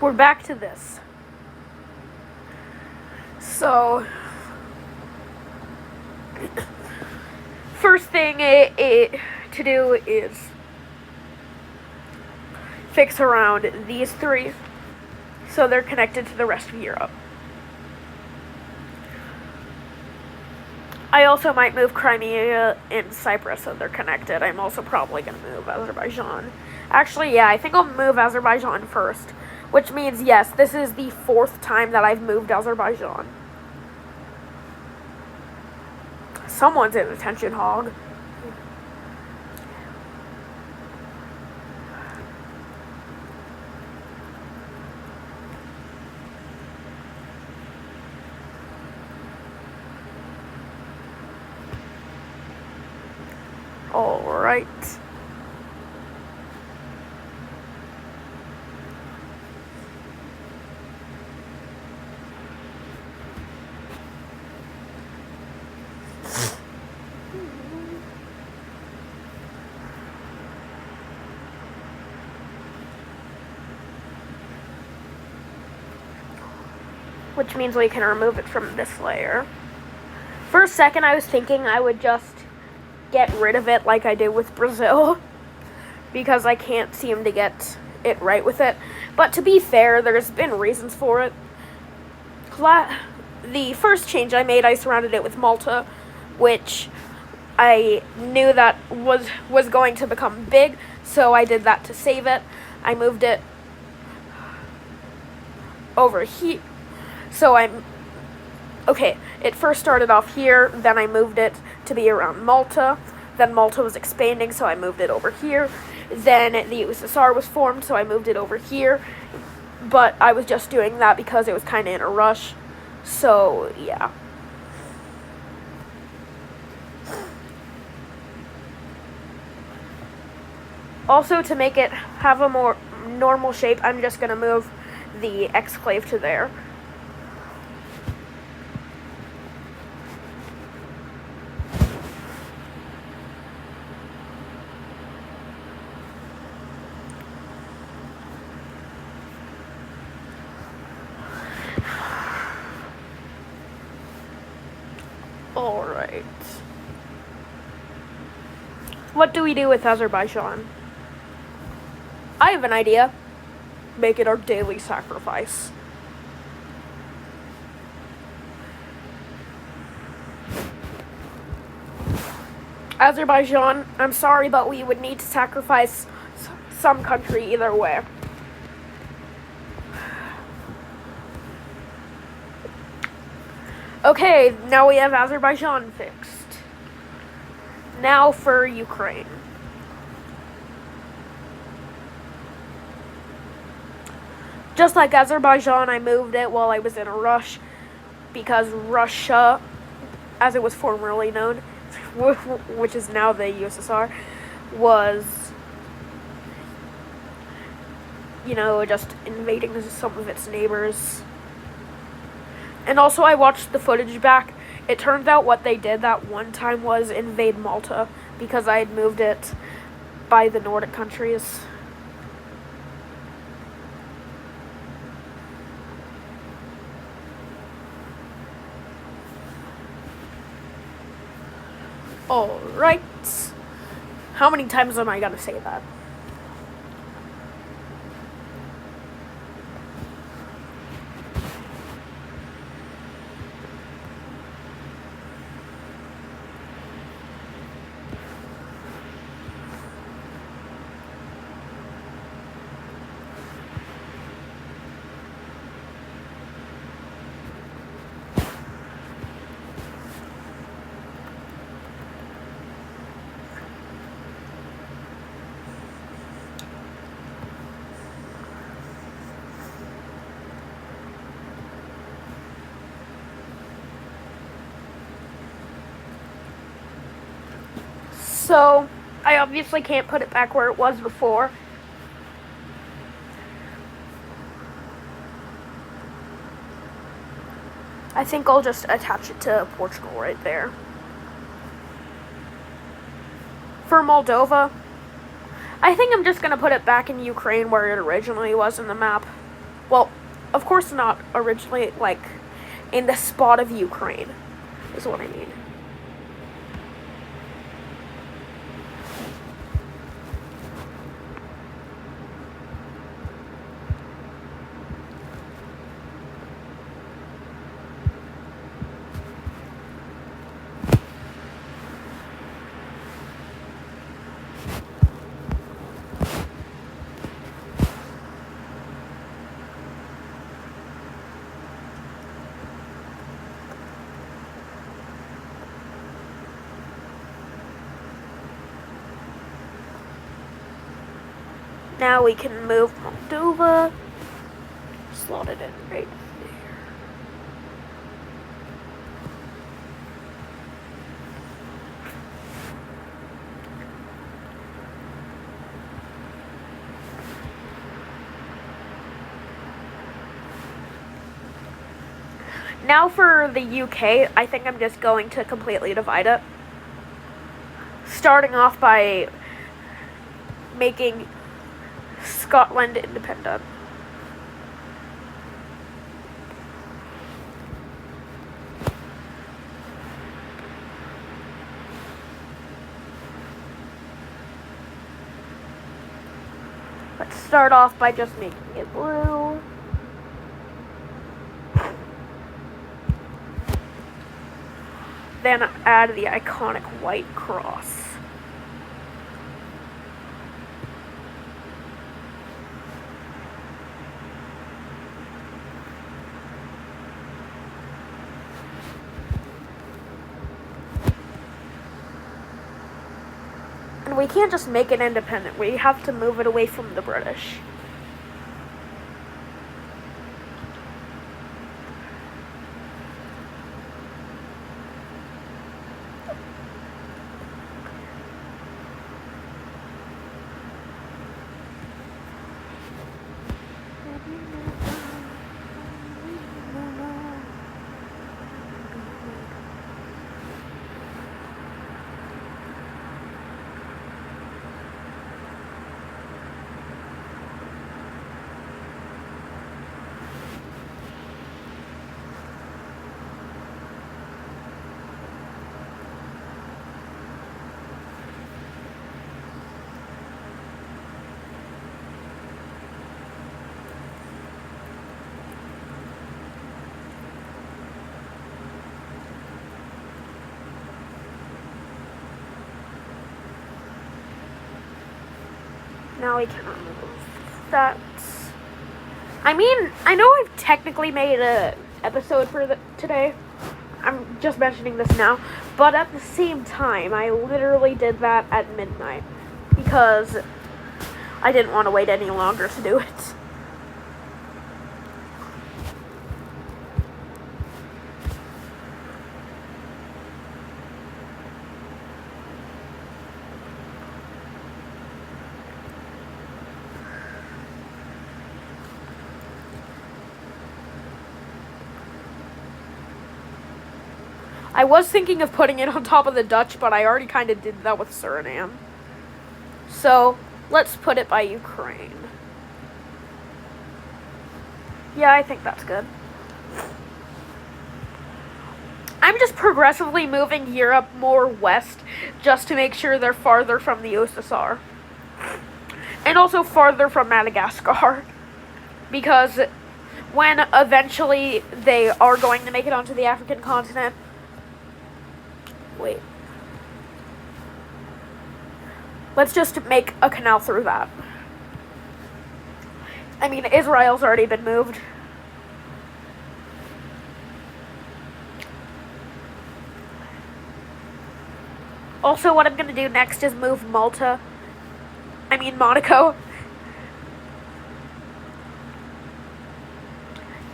we're back to this. So, first thing to do is fix around these three so they're connected to the rest of Europe. I also might move Crimea and Cyprus so they're connected. I'm also probably going to move Azerbaijan. Actually, yeah, I think I'll move Azerbaijan first, which means, yes, this is the 4th time that I've moved Azerbaijan. Someone's an attention hog. All right. Which means we can remove it from this layer. For a second, I was thinking I would just get rid of it like I did with Brazil, because I can't seem to get it right with it. But to be fair, there's been reasons for it. The first change I made, I surrounded it with Malta, which I knew that was going to become big, so I did that to save it. I moved it over here. So it first started off here, then I moved it to be around Malta. Then Malta was expanding, so I moved it over here. Then the USSR was formed, so I moved it over here. But I was just doing that because it was kind of in a rush. So, yeah. Also, to make it have a more normal shape, I'm just going to move the exclave to there. Alright. What do we do with Azerbaijan? I have an idea. Make it our daily sacrifice. Azerbaijan, I'm sorry, but we would need to sacrifice some country either way. Okay, now we have Azerbaijan fixed. Now for Ukraine. Just like Azerbaijan, I moved it while I was in a rush because Russia, as it was formerly known, which is now the USSR, was, just invading some of its neighbors. And also, I watched the footage back. It turns out what they did that one time was invade Malta because I had moved it by the Nordic countries. Alright. How many times am I gonna say that? So, I obviously can't put it back where it was before. I think I'll just attach it to Portugal right there. For Moldova, I think I'm just going to put it back in Ukraine where it originally was in the map. Well, of course not originally, like, in the spot of Ukraine, is what I mean. Now we can move Moldova, slot it in right there. Now for the UK, I think I'm just going to completely divide it. Starting off by making Scotland independent. Let's start off by just making it blue. Then add the iconic white cross. And we can't just make it independent. We have to move it away from the British. Now we can remove that. I mean, I know I've technically made an episode for today. I'm just mentioning this now. But at the same time, I literally did that at midnight. Because I didn't want to wait any longer to do it. I was thinking of putting it on top of the Dutch, but I already kind of did that with Suriname. So, let's put it by Ukraine. Yeah, I think that's good. I'm just progressively moving Europe more west, just to make sure they're farther from the USSR. And also farther from Madagascar. Because when eventually they are going to make it onto the African continent, wait. Let's just make a canal through that. I mean, Israel's already been moved. Also, what I'm going to do next is move Monaco.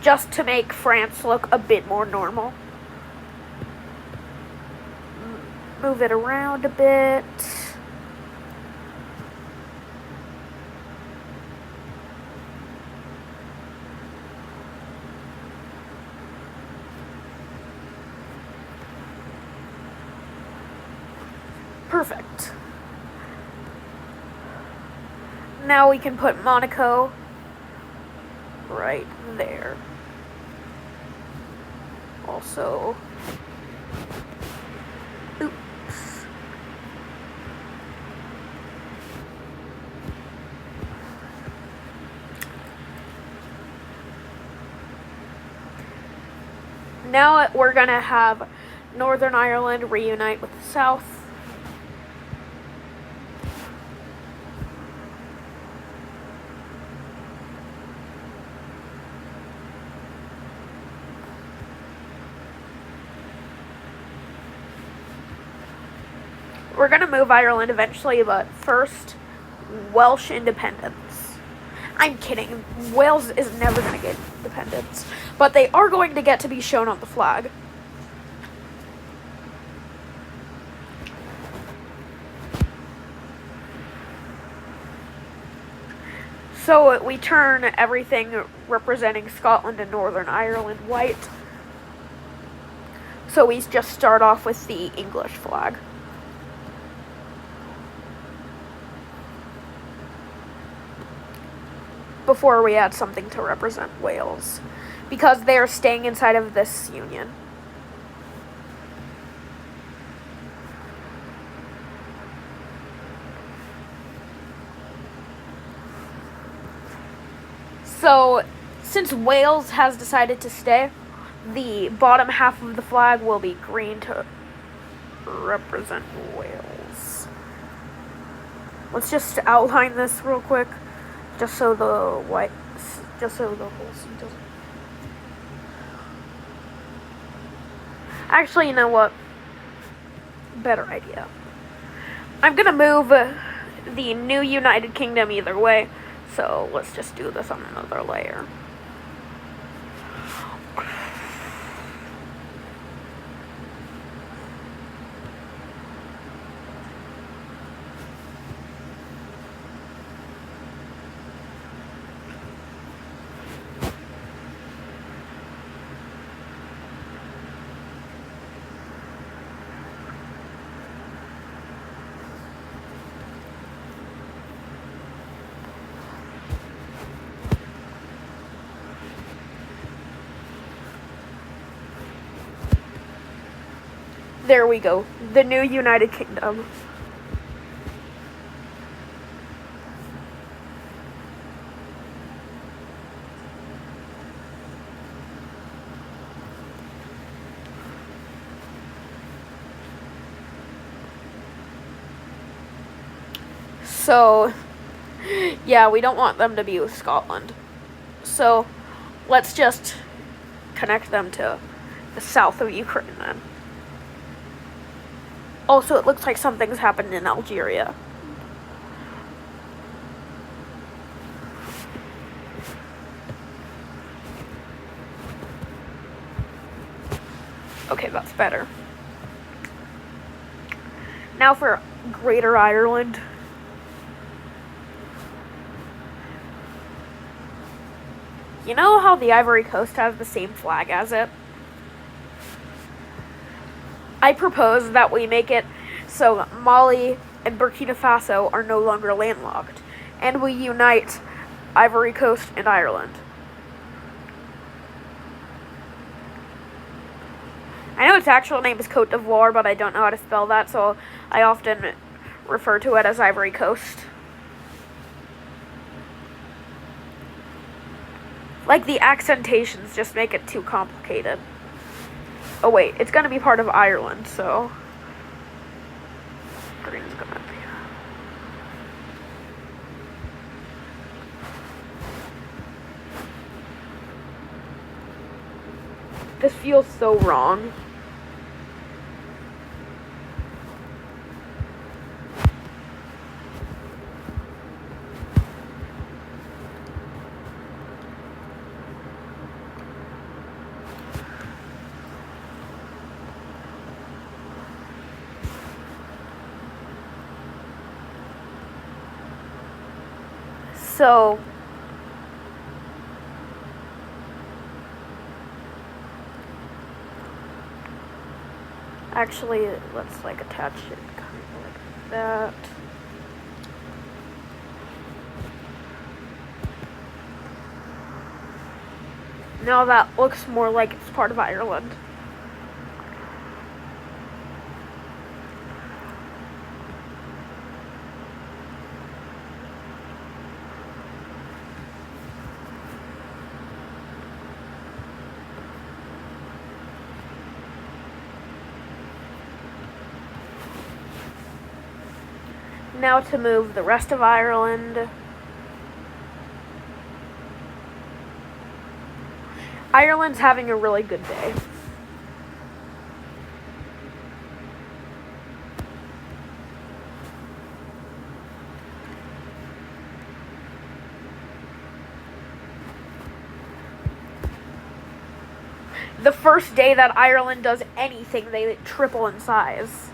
Just to make France look a bit more normal. Move it around a bit. Perfect. Now we can put Monaco right there. Also, oops. Now we're gonna have Northern Ireland reunite with the South. We're gonna move Ireland eventually, but first, Welsh independence. I'm kidding. Wales is never gonna get independence, but they are going to get to be shown on the flag. So we turn everything representing Scotland and Northern Ireland white. So we just start off with the English flag. Before we add something to represent Wales, because they are staying inside of this union. So, since Wales has decided to stay, the bottom half of the flag will be green to represent Wales. Let's just outline this real quick, just so the whole scene doesn't. Actually, you know what? Better idea. I'm gonna move the new United Kingdom either way. So let's just do this on another layer. There we go. The new United Kingdom. So, yeah, we don't want them to be with Scotland. So, let's just connect them to the south of Ukraine then. Also, it looks like something's happened in Algeria. Okay, that's better. Now for Greater Ireland. You know how the Ivory Coast has the same flag as it? I propose that we make it so Mali and Burkina Faso are no longer landlocked, and we unite Ivory Coast and Ireland. I know its actual name is Côte d'Ivoire, but I don't know how to spell that, so I often refer to it as Ivory Coast. Like, the accentations just make it too complicated. Oh wait, it's gonna be part of Ireland, so green's gonna be. This feels so wrong. So, actually, let's like attach it kind of like that. Now that looks more like it's part of Ireland. Now to move the rest of Ireland. Ireland's having a really good day. The first day that Ireland does anything, they triple in size.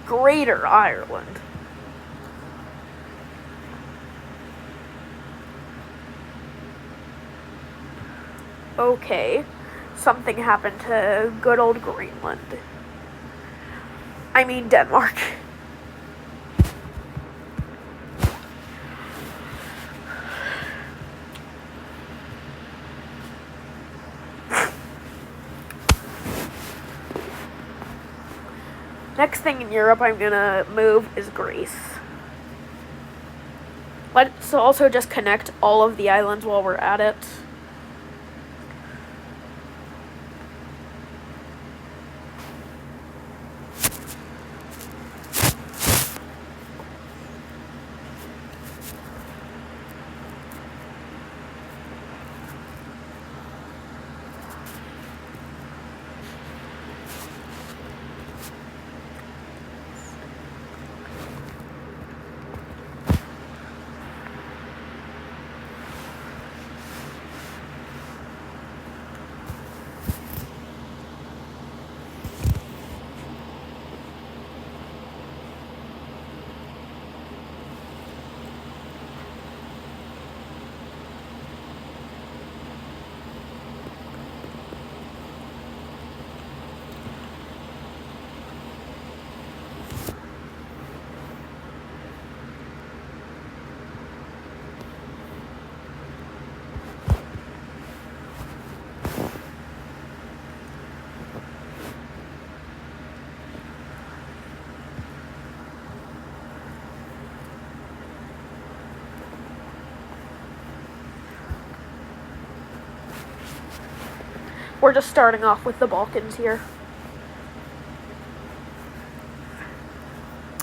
Greater Ireland. Okay, something happened to good old Greenland. I mean Denmark. Next thing in Europe I'm gonna move is Greece. Let's also just connect all of the islands while we're at it. We're just starting off with the Balkans here.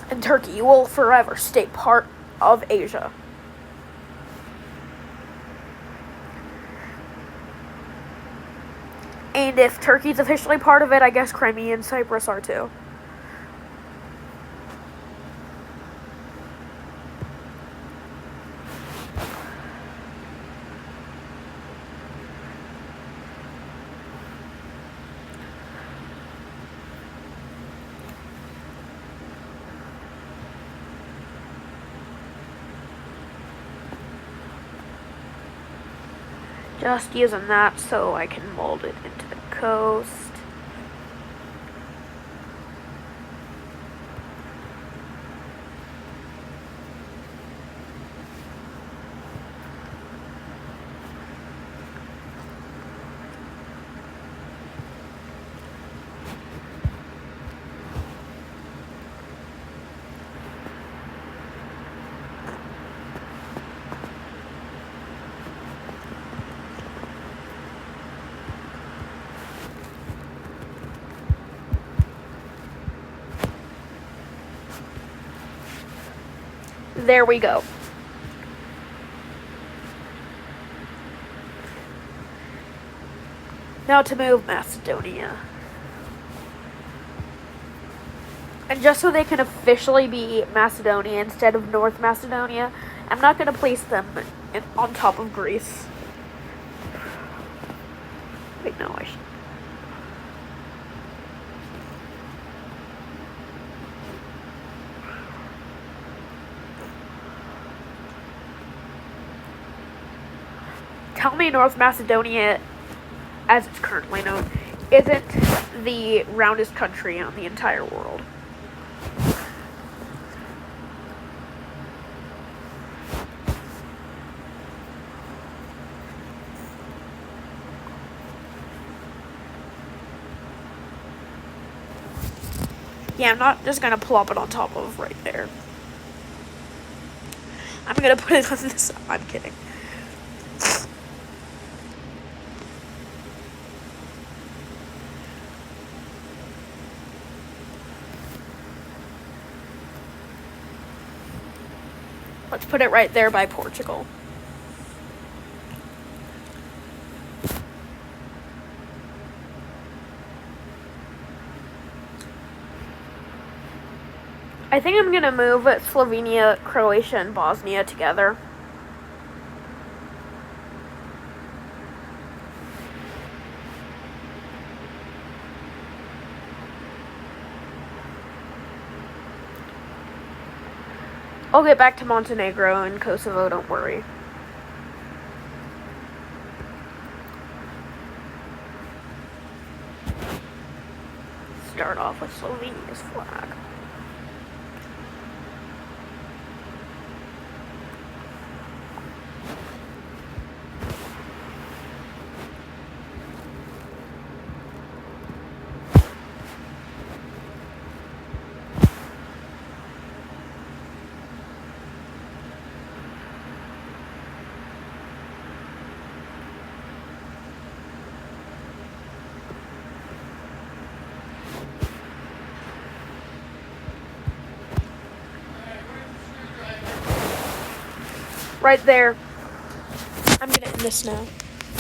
And Turkey will forever stay part of Asia. And if Turkey's officially part of it, I guess Crimea and Cyprus are too. Just using that so I can mold it into the coast. There we go. Now to move Macedonia. And just so they can officially be Macedonia instead of North Macedonia, I'm not going to place them on top of Greece. Wait, no, I should. Tell me North Macedonia, as it's currently known, isn't the roundest country on the entire world. Yeah, I'm not just gonna plop it on top of right there. I'm gonna put it on this. I'm kidding. Let's put it right there by Portugal. I think I'm gonna move Slovenia, Croatia, and Bosnia together. I'll get back to Montenegro and Kosovo, don't worry. Start off with Slovenia's flag. Right there. I'm gonna end this now.